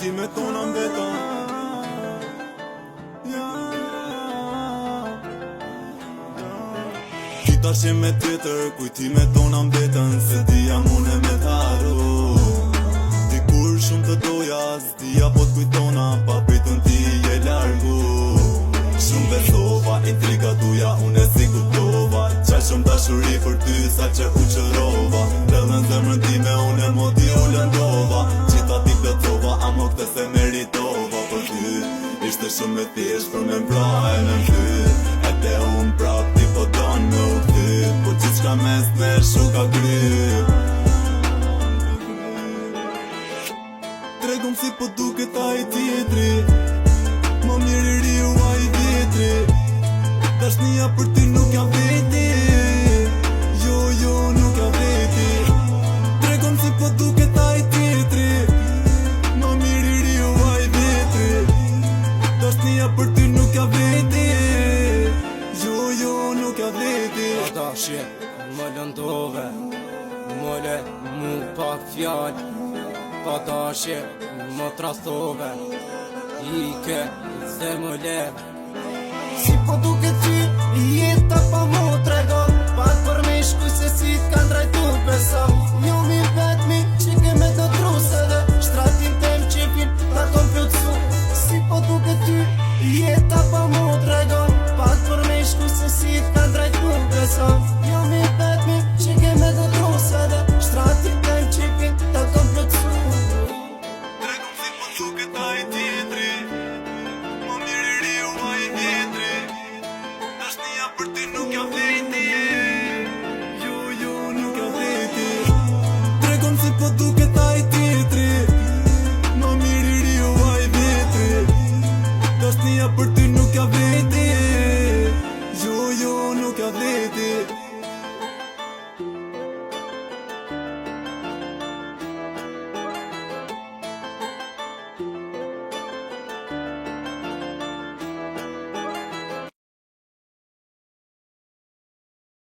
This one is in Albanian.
kujtime tona mbeton. Tash me tjetër, kujtime tona mbetën, se dija mune me t'haru. Dikur shumë të doja, s'dija po t'kujtona, pa pritën ti je largu. Shumë besova, intriga tuja, une si kuptova, qa shumë dashuri për ty, sa që u qërova. Lëdhen zemrën time, une modi u lëndova, qita ti plëtova, amo këte se meritova. Për ty, ishte shumë e thjesht për me mbraj në ty, e te unë prap ti po donë me u këty, po gjithë shka mes me shuka kryp. Tregum si po duket a i tjetri, më mirë i riu a i vjetri, dashnia për ty nuk jam veti, jo nuk jam veti. Tregum si po duket a i tjetri, më mirë i riu a i vjetri, dashnia për ty nuk jam veti, jo nuk jam veti. Ata shqip më lëndove, më le mu pak fjall, ata shqip më trastove, ike se më leve. Si po duke ty, jeta pa mu trego, pak për me shkuj se si t'kan drejtu besa. Jo mi vetmi, që ke me të truse dhe shtratin tem qipin ta kom plutsu. Si po duke ty, jeta pa mu trego, pak për me shkuj se si t'kan drejtu besa. Jo mi vetmi, që ke me të truse dhe shtratin tem qipin ta kom plutsu. Tregum si po duket a i tjetri, më mirë i riu a i vjetri, dashnia për ty nuk jam veti, jo nuk jam veti. Tregum si po duket a i tjetri, më mirë i riu a i vjetri, dashnia për ty